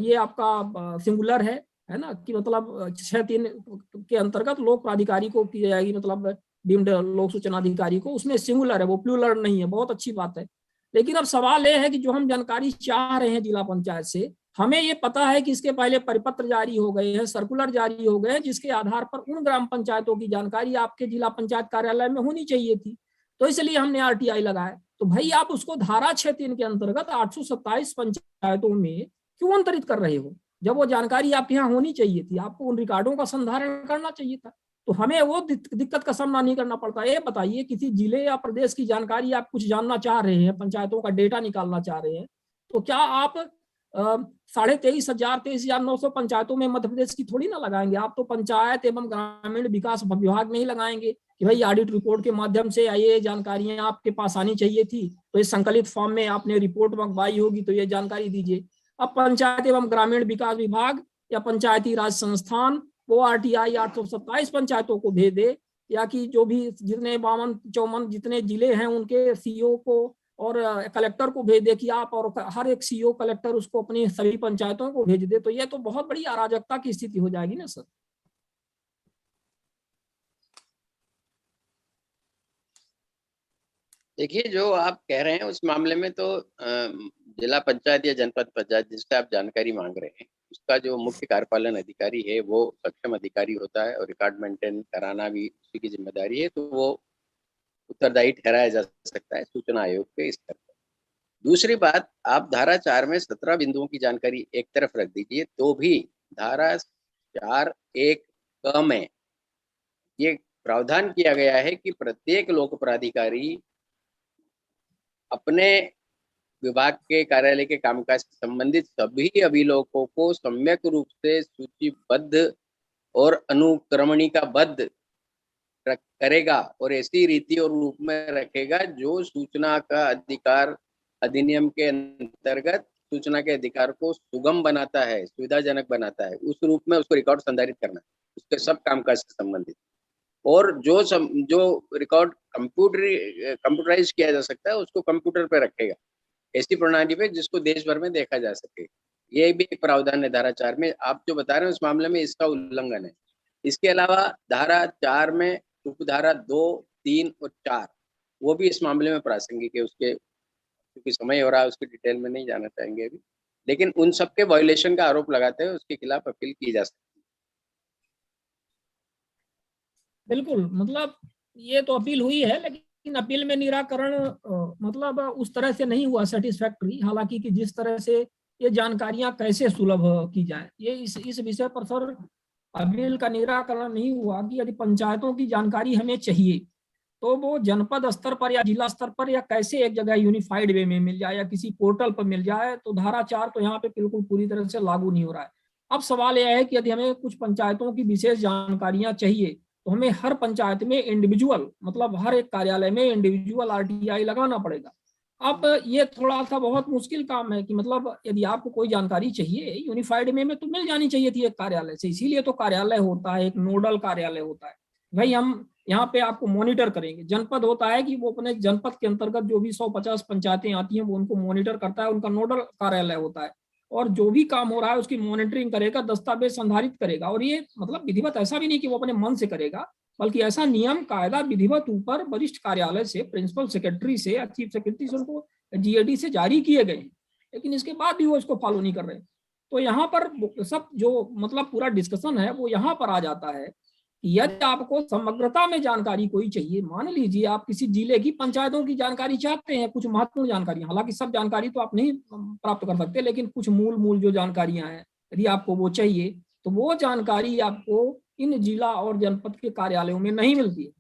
ये आपका सिंगुलर है ना, कि मतलब 6(3) के अंतर्गत लोक प्राधिकारी को की जाएगी, मतलब डीम्ड लोक सूचना अधिकारी को, उसमें सिंगुलर है, वो प्लूरल नहीं है। बहुत अच्छी बात है, लेकिन अब सवाल ये है कि जो हम जानकारी चाह रहे हैं जिला पंचायत से, हमें ये पता है कि इसके पहले परिपत्र जारी हो गए हैं, सर्कुलर जारी हो गए हैं, जिसके आधार पर उन ग्राम पंचायतों की जानकारी आपके जिला पंचायत कार्यालय में होनी चाहिए थी, तो इसलिए हमने आरटीआई लगाया। तो भाई आप उसको धारा 6(3) के अंतर्गत 827 पंचायतों में क्यों अंतरित कर रहे हो, जब वो जानकारी आपके यहाँ होनी चाहिए थी? आपको उन रिकॉर्डों का संधारण करना चाहिए था, तो हमें वो दिक्कत का सामना नहीं करना पड़ता। ये बताइए, किसी जिले या प्रदेश की जानकारी आप कुछ जानना चाह रहे हैं, पंचायतों का डेटा निकालना चाह रहे हैं, तो क्या आप 23,900 पंचायतों में मध्य प्रदेश की थोड़ी ना लगाएंगे? आप तो पंचायत एवं ग्रामीण विकास विभाग में ही लगाएंगे कि भाई ऑडिट रिपोर्ट के माध्यम से ये जानकारियां आपके पास आनी चाहिए थी, तो इस संकलित फॉर्म में आपने रिपोर्ट मंगवाई होगी, तो ये जानकारी दीजिए। अब पंचायत एवं ग्रामीण विकास विभाग या पंचायती राज संस्थान वो आरटीआई 827 पंचायतों को भेज दे, या कि जो भी जितने 52-54 जितने जिले हैं उनके सीईओ को और कलेक्टर को भेज दे कि आप, और हर एक सीईओ कलेक्टर उसको अपनी सभी पंचायतों को भेज दे, तो ये तो बहुत बड़ी अराजकता की स्थिति हो जाएगी ना सर। देखिए, जो आप कह रहे हैं उस मामले में तो जिला पंचायत या जनपद पंचायत जिससे आप जानकारी मांग रहे हैं, उसका जो मुख्य कार्यपालन अधिकारी है वो सक्षम अधिकारी होता है और रिकॉर्ड मेंटेन कराना भी उसी की जिम्मेदारी है, तो वो उत्तरदायी ठहराया जा सकता है सूचना आयोग के स्तर पर। दूसरी बात, आप धारा 4 में 17 बिंदुओं की जानकारी एक तरफ रख दीजिए, तो भी धारा 4(1) क में ये प्रावधान किया गया है कि प्रत्येक लोक प्राधिकारी अपने विभाग के कार्यालय के कामकाज से संबंधित सभी अभिलेखों को सम्यक रूप से सूचीबद्ध और अनुक्रमणिकाबद्ध करेगा और ऐसी रीति और रूप में रखेगा जो सूचना का अधिकार अधिनियम के अंतर्गत सूचना के अधिकार को सुगम बनाता है, सुविधाजनक बनाता है। उस रूप में उसको रिकॉर्ड संधारित करना, उसके सब कामकाज से संबंधित, और जो रिकॉर्ड कंप्यूटराइज किया जा सकता है उसको कंप्यूटर पे रखेगा, ऐसी प्रणाली पे जिसको देश भर में देखा जा सके। ये भी एक प्रावधान है धारा 4 में। आप जो बता रहे हैं उस मामले में इसका उल्लंघन है। इसके अलावा धारा 4 में उपधारा 2, 3 और 4 वो भी इस मामले में प्रासंगिक है। उसके क्योंकि समय हो रहा है उसकी डिटेल में नहीं जाना चाहेंगे अभी, लेकिन उन सबके वायलेशन का आरोप लगाते हैं उसके खिलाफ अपील की जा सकती है। बिल्कुल, मतलब ये तो अपील हुई है, लेकिन अपील में निराकरण मतलब उस तरह से नहीं हुआ सेटिस्फैक्टरी। हालांकि कि जिस तरह से ये जानकारियां कैसे सुलभ की जाए, ये इस विषय पर सर अपील का निराकरण नहीं हुआ कि यदि पंचायतों की जानकारी हमें चाहिए तो वो जनपद स्तर पर या जिला स्तर पर या कैसे एक जगह यूनिफाइड वे में मिल जाए या किसी पोर्टल पर मिल जाए। तो धारा 4 तो यहाँ पे बिल्कुल पूरी तरह से लागू नहीं हो रहा है। अब सवाल यह है कि यदि हमें कुछ पंचायतों की विशेष जानकारियां चाहिए तो हमें हर पंचायत में इंडिविजुअल, मतलब हर एक कार्यालय में इंडिविजुअल आरटीआई लगाना पड़ेगा। अब ये थोड़ा सा बहुत मुश्किल काम है कि मतलब यदि आपको कोई जानकारी चाहिए यूनिफाइड में तो मिल जानी चाहिए थी एक कार्यालय से। इसीलिए तो कार्यालय होता है, एक नोडल कार्यालय होता है। भाई हम यहाँ पे आपको मॉनिटर करेंगे। जनपद होता है कि वो अपने जनपद के अंतर्गत जो भी 150 पंचायतें आती हैं वो उनको मॉनिटर करता है, उनका नोडल कार्यालय होता है, और जो भी काम हो रहा है उसकी मॉनिटरिंग करेगा, दस्तावेज संधारित करेगा। और ये मतलब विधिवत ऐसा भी नहीं कि वो अपने मन से करेगा, बल्कि ऐसा नियम कायदा विधिवत ऊपर वरिष्ठ कार्यालय से, प्रिंसिपल सेक्रेटरी से या चीफ सेक्रेटरी से, उनको जीएडी से जारी किए गए हैं, लेकिन इसके बाद भी वो इसको फॉलो नहीं कर रहे। तो यहाँ पर सब जो मतलब पूरा डिस्कशन है वो यहाँ पर आ जाता है यदि आपको समग्रता में जानकारी कोई चाहिए, मान लीजिए आप किसी जिले की पंचायतों की जानकारी चाहते हैं, कुछ महत्वपूर्ण जानकारी, हालांकि सब जानकारी तो आप नहीं प्राप्त कर सकते, लेकिन कुछ मूल जो जानकारियां हैं यदि आपको वो चाहिए तो वो जानकारी आपको इन जिला और जनपद के कार्यालयों में नहीं मिलती है।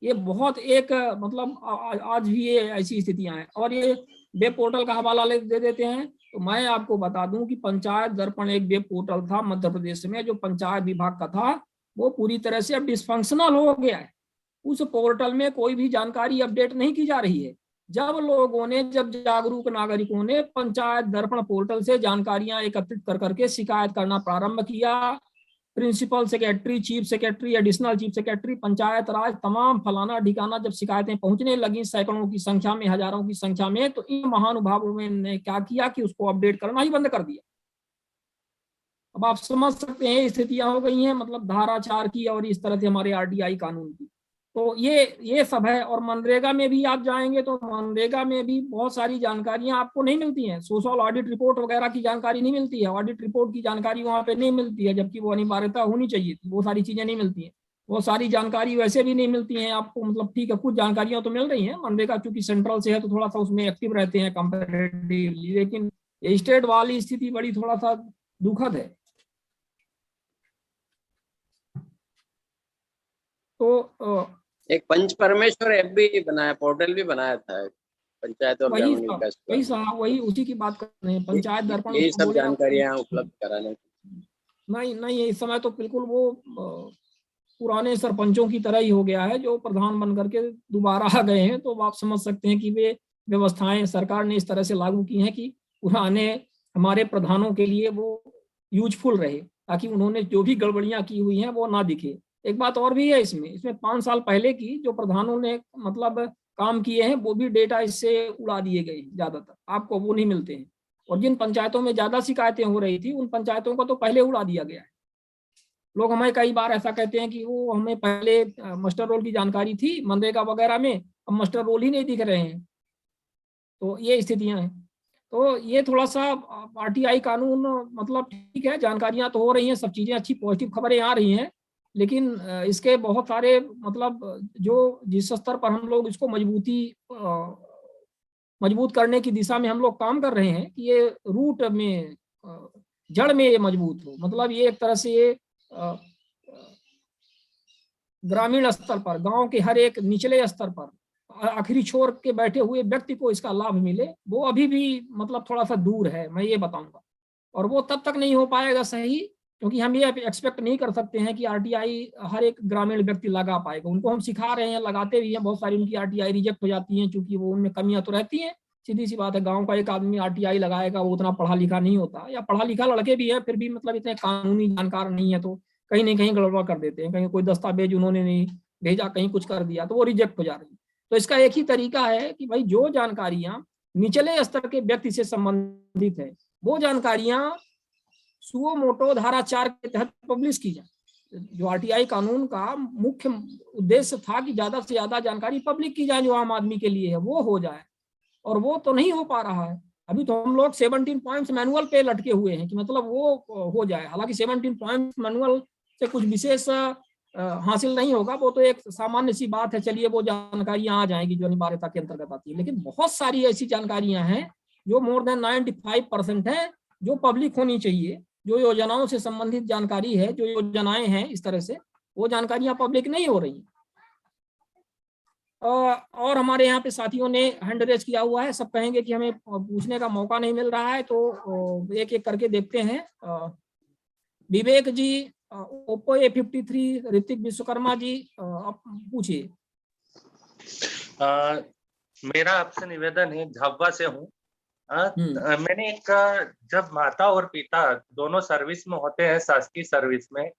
ये बहुत एक मतलब आज भी ये ऐसी स्थितियां हैं। और ये वेब पोर्टल का हवाला दे देते हैं, तो मैं आपको बता दूं कि पंचायत दर्पण एक वेब पोर्टल था मध्य प्रदेश में जो पंचायत विभाग का था, वो पूरी तरह से अब डिस्फंक्शनल हो गया है। उस पोर्टल में कोई भी जानकारी अपडेट नहीं की जा रही है। जब जागरूक नागरिकों ने पंचायत दर्पण पोर्टल से जानकारियां एकत्रित कर करके शिकायत करना प्रारंभ किया, principal secretary, chief secretary, additional chief secretary, Panchayat Raj, तमाम फलाना ठिकाना जब शिकायतें पहुंचने लगी सैकड़ों की संख्या में, हजारों की संख्या में, तो इन महानुभावों ने क्या किया कि उसको अपडेट करना ही बंद कर दिया। अब आप समझ सकते हैं स्थितियां हो गई हैं, मतलब धारा 4 की और इस तरह से हमारे आरटीआई कानून की। तो ये सब है। और मनरेगा में भी आप जाएंगे तो मनरेगा में भी बहुत सारी जानकारियां आपको नहीं मिलती हैं। सोशल ऑडिट रिपोर्ट वगैरह की जानकारी नहीं मिलती है, ऑडिट रिपोर्ट की जानकारी वहां पे नहीं मिलती है, जबकि वो अनिवार्यता होनी चाहिए थी। वो सारी चीजें नहीं मिलती हैं, वो सारी जानकारी वैसे भी नहीं मिलती है आपको। मतलब ठीक है, कुछ जानकारियां तो मिल रही हैं, मनरेगा चूंकि सेंट्रल से है तो थोड़ा सा उसमें एक्टिव रहते हैं कंपेरेटिवली, लेकिन स्टेट वाली स्थिति बड़ी थोड़ा सा दुखद है। तो एक पंच परमेश्वर ऐप भी बनाया, पोर्टल भी बनाया था पंचायत और ग्रामीण विकास, वही उसी की बात कर रहे हैं, पंचायत दर्पण। ये सब जानकारियां उपलब्ध कराने। नहीं, इस समय तो बिल्कुल वो पुराने सरपंचों की तरह ही हो गया है जो प्रधान बन करके दोबारा आ गए हैं। तो आप समझ सकते हैं कि वे व्यवस्थाएं सरकार ने इस तरह से लागू की हैं कि पुराने हमारे प्रधानों के लिए वो यूजफुल रहे, ताकि उन्होंने जो भी गड़बड़ियां की हुई हैं वो ना दिखे। एक बात और भी है इसमें 5 साल पहले की जो प्रधानों ने मतलब काम किए हैं वो भी डेटा इससे उड़ा दिए गए ज्यादातर, आपको वो नहीं मिलते हैं। और जिन पंचायतों में ज्यादा शिकायतें हो रही थी उन पंचायतों को तो पहले उड़ा दिया गया है। लोग हमें कई बार ऐसा कहते हैं कि वो हमें पहले मास्टर रोल की जानकारी थी मनरेगा वगैरह में, अब मास्टर रोल ही नहीं दिख रहे हैं। तो ये स्थितियां हैं। तो ये थोड़ा सा आरटीआई कानून मतलब ठीक है, जानकारियां तो हो रही हैं, सब चीजें अच्छी पॉजिटिव खबरें आ रही हैं, लेकिन इसके बहुत सारे मतलब जो जिस स्तर पर हम लोग इसको मजबूत करने की दिशा में हम लोग काम कर रहे हैं कि ये रूट में जड़ में ये मजबूत हो। मतलब ये एक तरह से ये ग्रामीण स्तर पर, गांव के हर एक निचले स्तर पर आखिरी छोर के बैठे हुए व्यक्ति को इसका लाभ मिले, वो अभी भी मतलब थोड़ा सा दूर है, मैं ये बताऊंगा। और वो तब तक नहीं हो पाएगा सही, क्योंकि हम ये एक्सपेक्ट नहीं कर सकते हैं कि आरटीआई हर एक ग्रामीण व्यक्ति लगा पाएगा। उनको हम सिखा रहे हैं, लगाते भी हैं, बहुत सारी उनकी आरटीआई रिजेक्ट हो जाती हैं, क्योंकि वो उनमें कमियां तो रहती हैं। सीधी सी बात है, गांव का एक आदमी आरटीआई लगाएगा, वो उतना पढ़ा लिखा नहीं होता, या पढ़ा लिखा लड़के भी है फिर भी मतलब इतने कानूनी जानकार नहीं है, तो कहीं ना कहीं गड़बड़ कर देते हैं, कहीं कोई दस्तावेज उन्होंने नहीं भेजा, कहीं कुछ कर दिया, तो वो रिजेक्ट हो जा रही है। तो इसका एक ही तरीका है कि भाई जो जानकारियां निचले स्तर के व्यक्ति से संबंधित है वो जानकारियां सुओ मोटो धारा 4 के तहत पब्लिश की जाए। जो आरटीआई कानून का मुख्य उद्देश्य था कि ज्यादा से ज्यादा जानकारी पब्लिक की जाए जो आम आदमी के लिए है, वो हो जाए, और वो तो नहीं हो पा रहा है। अभी तो हम लोग 17 पॉइंट्स मैनुअल पे लटके हुए हैं कि मतलब वो हो जाए। हालांकि 17 पॉइंट्स मैनुअल से कुछ विशेष हासिल नहीं होगा, वो तो एक सामान्य सी बात है, चलिए वो जानकारियां आ जाएंगी जो अनिवार्यता के अंतर्गत आती है। लेकिन बहुत सारी ऐसी जानकारियां हैं जो मोर देन 95% है जो पब्लिक होनी चाहिए। जो योजनाओं से संबंधित जानकारी है, जो योजनाएं हैं इस तरह से, वो जानकारियां पब्लिक नहीं हो रही। और हमारे यहाँ पे साथियों ने हैंड रेज किया हुआ है, सब कहेंगे कि हमें पूछने का मौका नहीं मिल रहा है, तो एक एक करके देखते हैं। विवेक जी, ओप्पो A53, ऋतिक विश्वकर्मा जी, आप पूछिए। मेरा आपसे निवेदन है, झाबुआ से हूँ। मैंने एक, जब माता और पिता दोनों सर्विस में होते हैं, शासकीय सर्विस में,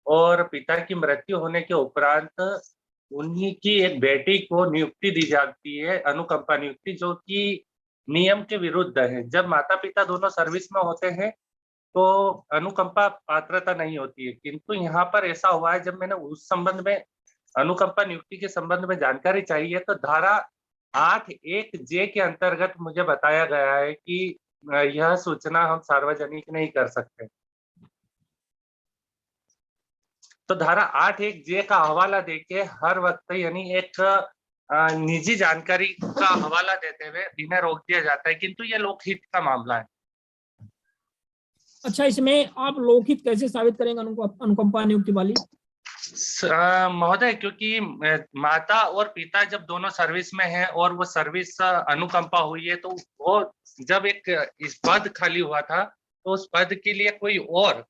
और पिता की मृत्यु होने के उपरांत उन्हीं की एक बेटी को नियुक्ति दी जाती है, अनुकंपा नियुक्ति, जो कि नियम के विरुद्ध है। जब माता पिता दोनों सर्विस में होते हैं तो अनुकंपा पात्रता नहीं होती है, किंतु यहाँ पर ऐसा हुआ है। जब मैंने उस संबंध में, अनुकंपा नियुक्ति के संबंध में जानकारी चाहिए, तो धारा 8(1)J के अंतर्गत मुझे बताया गया है कि यह सूचना हम सार्वजनिक नहीं कर सकते। तो धारा 8(1)(j) का हवाला देके हर वक्त यानी एक निजी जानकारी का हवाला देते हुए इन्हें रोक दिया जाता है, किंतु ये लोकहित का मामला है। अच्छा, इसमें आप लोकहित कैसे साबित करेंगे अनुकंपा नियुक्ति वाली? महोदय, क्योंकि माता और पिता जब दोनों सर्विस में हैं और वो सर्विस अनुकंपा हुई है, तो वो जब एक इस पद खाली हुआ था तो उस पद के लिए कोई और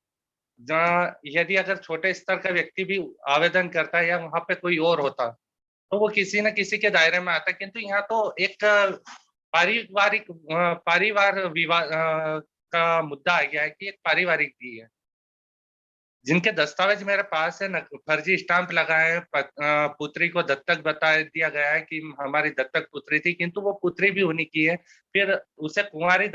यदि अगर छोटे स्तर का व्यक्ति भी आवेदन करता है या वहां पे कोई और होता तो वो किसी न किसी के दायरे में आता, किंतु यहाँ तो एक पारिवार विवाद का मुद्दा आ गया है कि एक पारिवारिक भी है जिनके दस्तावेज मेरे पास है, फर्जी स्टाम्प लगाए हैं, पुत्री को दत्तक बता दिया गया है कि हमारी दत्तक पुत्री थी, किंतु वो पुत्री भी उन्हीं की है। फिर उसे कुंवारी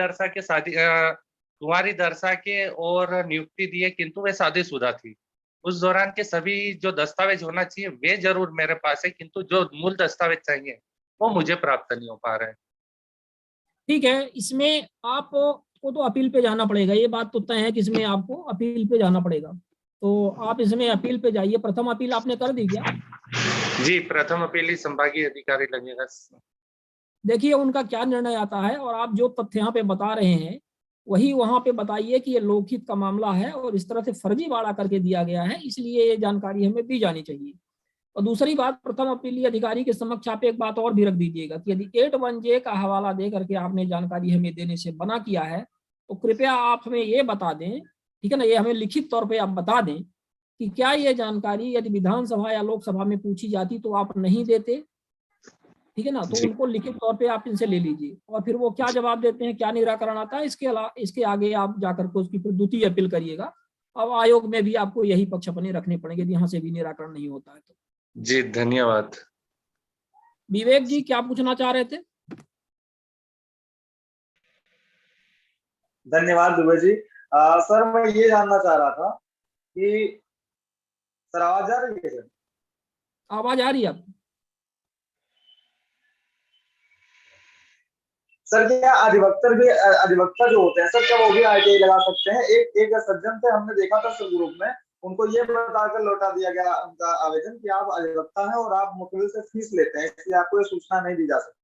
दर्शा के और नियुक्ति दी है, किंतु वे शादीशुदा थी। उस दौरान के सभी जो दस्तावेज होना चाहिए वे जरूर मेरे पास है, किंतु जो मूल दस्तावेज चाहिए वो मुझे प्राप्त नहीं हो पा रहे हैं। ठीक है, इसमें आपको तो अपील पे जाना पड़ेगा, ये बात तो तय है कि इसमें आपको अपील पे जाना पड़ेगा। तो आप इसमें अपील पे जाइए। प्रथम अपील आपने कर दी क्या? जी, प्रथम अपील ही संभागीय अधिकारी लगेगा। देखिए उनका क्या निर्णय आता है, और आप जो तथ्य यहाँ पे बता रहे हैं वही वहां पे बताइए कि ये लोकहित का मामला है और इस तरह से फर्जीवाड़ा करके दिया गया है, इसलिए ये जानकारी हमें दी जानी चाहिए। और दूसरी बात, प्रथम अपीलीय अधिकारी के समक्ष आप एक बात और भी रख दीजिएगा कि यदि 8(1)(j) का हवाला दे करके आपने जानकारी हमें देने से मना किया है तो कृपया आप हमें ये बता दें, ठीक है ना, ये हमें लिखित तौर पे आप बता दें कि क्या ये जानकारी यदि विधानसभा या लोकसभा में पूछी जाती तो आप नहीं देते, ठीक है ना। तो उनको लिखित तौर पे आप इनसे ले लीजिए और फिर वो क्या जवाब देते हैं, क्या निराकरण आता है, इसके आगे आप जाकर के उसकी फिर द्वितीय अपील करिएगा। अब आयोग में भी आपको यही पक्ष अपने रखने पड़ेंगे यदि यहाँ से भी निराकरण नहीं होता है तो। जी, धन्यवाद। विवेक जी, क्या पूछना चाह रहे थे? धन्यवाद दुबे जी। सर मैं ये जानना चाह रहा था कि सर आवाज आ रही है? सर आवाज आ रही है आपको? सर क्या अधिवक्ता जो होते हैं सर, क्या वो भी ITI लगा सकते हैं? एक सज्जन थे, हमने देखा था सर ग्रुप में, उनको ये बताकर लौटा दिया गया उनका आवेदन कि आप अधिवक्ता हैं और आप मुखबिर से फीस लेते हैं, इसलिए आपको ये सूचना नहीं दी जा सकती।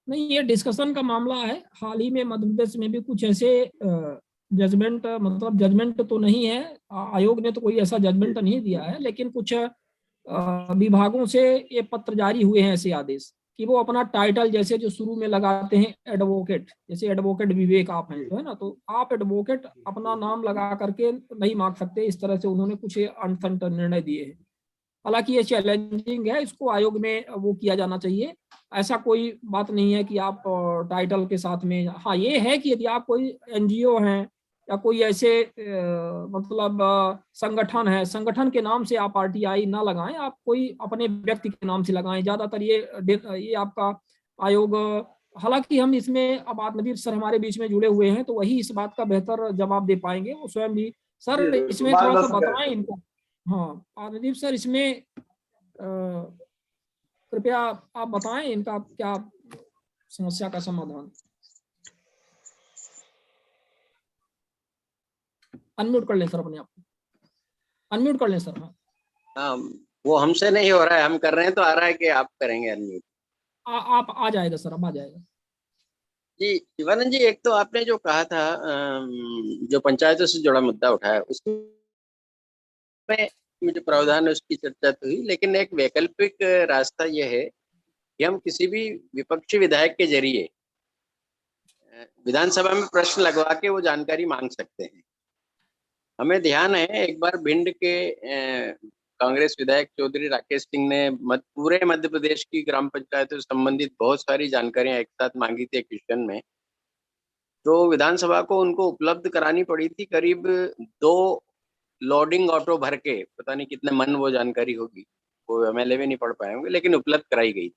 नहीं, ये डिस्कशन का मामला है। हाल ही में मध्य प्रदेश में भी कुछ ऐसे जजमेंट तो नहीं है, आयोग ने तो कोई ऐसा जजमेंट नहीं दिया है, लेकिन कुछ विभागों से ये पत्र जारी हुए हैं, ऐसे आदेश कि वो अपना टाइटल जैसे जो शुरू में लगाते हैं एडवोकेट, जैसे एडवोकेट विवेक आप हैं तो है ना, तो आप एडवोकेट अपना नाम लगा करके नहीं मांग सकते, इस तरह से उन्होंने कुछ अनफंट निर्णय दिए हैं। हालांकि ये चैलेंजिंग है, इसको आयोग में वो किया जाना चाहिए। ऐसा कोई बात नहीं है कि आप टाइटल के साथ में, हाँ ये है कि यदि आप कोई NGO हैं या कोई ऐसे संगठन है, संगठन के नाम से आप RTI ना लगाएं, आप कोई अपने व्यक्ति के नाम से लगाएं। ज्यादातर ये आपका आयोग, हालांकि हम इसमें अब आत्मदीप सर हमारे बीच में जुड़े हुए हैं तो वही इस बात का बेहतर जवाब दे पाएंगे, वो स्वयं भी। सर इसमें थोड़ा सा बताएं इनको। हाँ आत्मदीप सर, इसमें कृपया आप बताएं इनका क्या समस्या का समाधान। अनम्यूट कर लें सर अपने आप को, अनम्यूट कर लें सर। हाँ, वो हमसे नहीं हो रहा है, हम कर रहे हैं तो आ रहा है कि आप करेंगे अनम्यूट। आप आ जाएगा सर, अब आ जाएगा जी। शिवानंद जी, एक तो आपने जो कहा था, जो पंचायतों से जुड़ा मुद्दा उठाया, उसमें जो प्रावधान है उसकी चर्चा तो हुई, लेकिन एक वैकल्पिक रास्ता यह है कि हम किसी भी विपक्षी विधायक के जरिए विधानसभा में प्रश्न लगवा के वो जानकारी मांग सकते हैं। हमें ध्यान है, एक बार भिंड के कांग्रेस विधायक चौधरी राकेश सिंह ने पूरे मध्य प्रदेश की ग्राम पंचायतों से संबंधित बहुत सारी जानकारियां एक साथ मांगी थी क्वेश्चन में, तो विधानसभा को उनको उपलब्ध करानी पड़ी थी करीब 2 लोडिंग ऑटो भर के, पता नहीं कितने मन वो जानकारी होगी, वो MLA भी नहीं पढ़ पाए होंगे, लेकिन उपलब्ध कराई गई।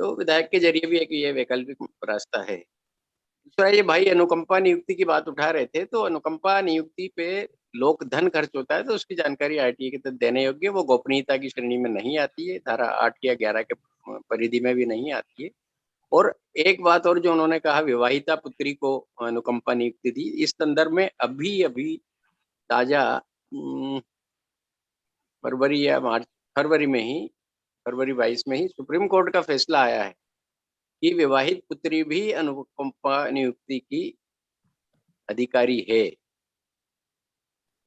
तो विधायक के जरिए भी एक ये वैकल्पिक रास्ता है। दूसरा, ये भाई अनुकंपा नियुक्ति की बात उठा रहे थे, तो अनुकंपा नियुक्ति पे लोक धन खर्च होता है तो उसकी जानकारी ITI के तहत देने योग्य, वो गोपनीयता की श्रेणी में नहीं आती है, धारा 8 या 11 के परिधि में भी नहीं आती है। और एक बात और जो उन्होंने कहा, विवाहिता पुत्री को अनुकंपा नियुक्ति दी, इस संदर्भ में अभी ताजा फरवरी 22 में ही सुप्रीम कोर्ट का फैसला आया है कि विवाहित पुत्री भी अनुकंपा नियुक्ति की अधिकारी है।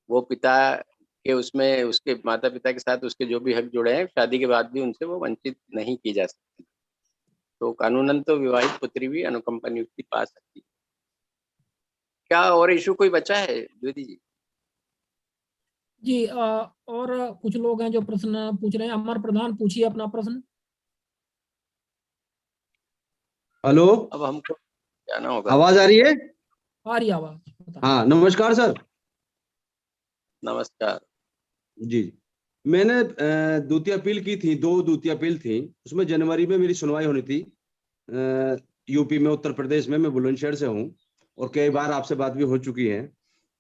वो पिता के उसमें उसके माता पिता के साथ उसके जो भी हक जुड़े हैं, शादी के बाद भी उनसे वो वंचित नहीं की जा सकती। तो कानूनन तो विवाहित पुत्री भी अनुकंपा नियुक्ति पा सकती है। क्या और इशू कोई बचा है ज्योति जी? जी और कुछ लोग हैं जो प्रश्न पूछ रहे हैं। अमर प्रधान, पूछिए अपना प्रश्न। हेलो, अब हमको जाना होगा। आवाज आ रही है? आ रही आवाज? हाँ, नमस्कार सर। नमस्कार जी, मैंने द्वितीय अपील की थी, 2 द्वितीय अपील थी। उसमें जनवरी में मेरी सुनवाई होनी थी यूपी में, उत्तर प्रदेश में। मैं बुलंदशहर से हूँ और कई बार आपसे बात भी हो चुकी है।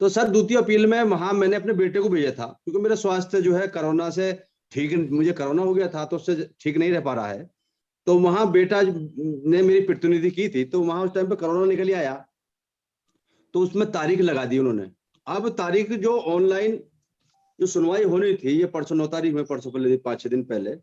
तो सर, द्वितीय अपील में वहां मैंने अपने बेटे को भेजा था, क्योंकि मेरा स्वास्थ्य जो है कोरोना से ठीक, मुझे कोरोना हो गया था तो उससे ठीक नहीं रह पा रहा है। तो वहां बेटा ने मेरी प्रतिनिधि की थी, तो वहां उस टाइम पे कोरोना निकल आया, तो उसमें तारीख लगा दी उन्होंने। अब तारीख जो ऑनलाइन जो सुनवाई होनी थी, ये परसों 9 तारीख में, परसों पहले 5-6 दिन पहले,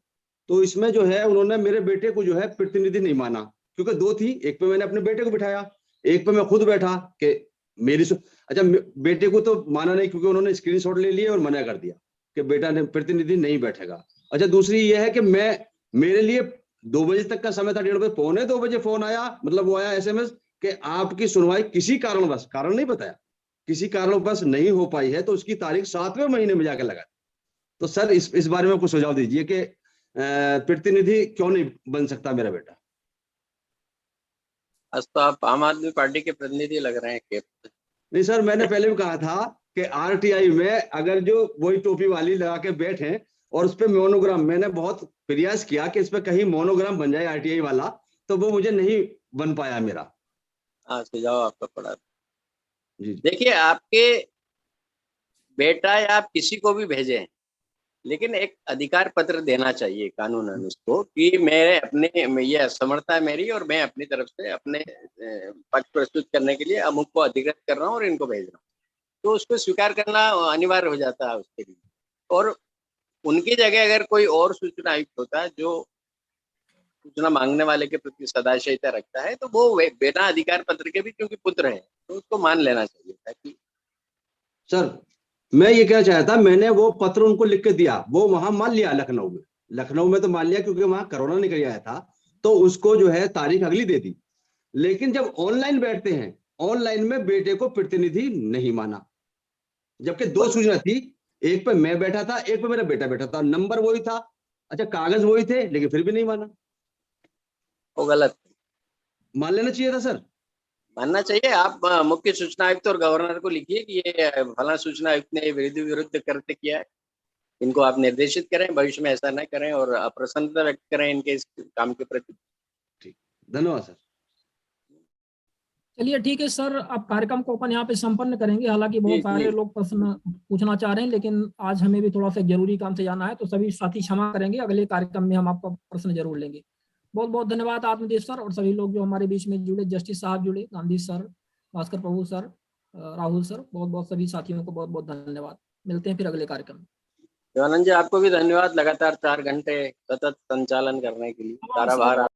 तो इसमें जो है उन्होंने मेरे बेटे को जो है प्रतिनिधि नहीं माना, क्योंकि 2 थी। एक पे मैंने अपने बेटे को बिठाया, एक पे मैं खुद बैठा कि अच्छा, बेटे को तो माना नहीं, क्योंकि उन्होंने स्क्रीनशॉट ले लिए और मना कर दिया कि बेटा ने प्रतिनिधि नहीं बैठेगा। अच्छा, दूसरी ये है कि मेरे लिए 2 बजे तक का समय था, 1:30 बजे, 1:45 बजे फोन आया, मतलब वो आया SMS कि आपकी सुनवाई किसी कारणवश, कारण नहीं बताया, किसी कारणवश नहीं हो पाई है, तो उसकी तारीख 7वें महीने में जाकर लगा। तो सर, इस बारे में कुछ सुझाव दीजिए कि प्रतिनिधि क्यों नहीं बन सकता मेरा बेटा? आज तो आप आम आदमी पार्टी के प्रतिनिधि लग रहे हैं कि? नहीं सर, मैंने पहले भी कहा था कि RTI में अगर जो वही टोपी वाली लगा के बैठे और उस पर मोनोग्राम, मैंने बहुत प्रयास किया कि इस पर कहीं मोनोग्राम बन जाए RTI वाला, तो वो मुझे नहीं बन पाया मेरा। हाँ, सुझाव आपका पड़ा जी। देखिए, आपके बेटा या आप किसी को भी भेजें, लेकिन एक अधिकार पत्र देना चाहिए कानूनन उसको कि ये असमर्थता है मेरी और मैं अपनी तरफ से अपने पक्ष प्रस्तुत करने के लिए अमुक को अधिकृत कर रहा हूँ और इनको भेज रहा हूँ। तो उसको स्वीकार करना अनिवार्य हो जाता है उसके लिए। और उनकी जगह अगर कोई और सूचना आयुक्त होता है जो सूचना मांगने वाले के प्रति सदाशयता रखता है, तो वो बिना अधिकार पत्र के भी क्योंकि पुत्र है, तो उसको मान लेना चाहिए। ताकि सर, मैं ये कहना चाहता, मैंने वो पत्र उनको लिख के दिया, वो वहां मान लिया, लखनऊ में तो मान लिया, क्योंकि वहां कोरोना निकल आया था, तो उसको जो है तारीख अगली दे दी। लेकिन जब ऑनलाइन बैठते हैं, ऑनलाइन में बेटे को प्रतिनिधि नहीं माना, जबकि 2 सूचना थी, एक पे मैं बैठा था, एक पे मेरा बेटा बैठा था, नंबर वही था, अच्छा कागज वही थे, लेकिन फिर भी नहीं माना। वो गलत, मान लेना चाहिए था सर। मानना चाहिए। आप मुख्य सूचना आयुक्त और गवर्नर को लिखिए कि ये फला सूचना आयुक्त ने विरुद्ध कृत्य किया है, इनको आप निर्देशित करें, भविष्य में ऐसा न करें, और अप्रसन्नता व्यक्त करें इनके इस काम के प्रति। ठीक, धन्यवाद सर। चलिए ठीक है सर, अब कार्यक्रम को अपन यहाँ पे संपन्न करेंगे। हालांकि बहुत सारे लोग प्रश्न पूछना चाह रहे हैं, लेकिन आज हमें भी थोड़ा सा जरूरी काम से जाना है, तो सभी साथी क्षमा करेंगे, अगले कार्यक्रम में हम आपका प्रश्न जरूर लेंगे। बहुत बहुत धन्यवाद आत्मदेव सर और सभी लोग जो हमारे बीच में जुड़े, जस्टिस साहब जुड़े, गांधी सर, भास्कर प्रभु सर, राहुल सर, बहुत बहुत सभी साथियों को बहुत बहुत धन्यवाद। मिलते हैं फिर अगले कार्यक्रम में। शिवानंद जी, आपको भी धन्यवाद, लगातार 4 घंटे सतत संचालन करने के लिए। सारा भार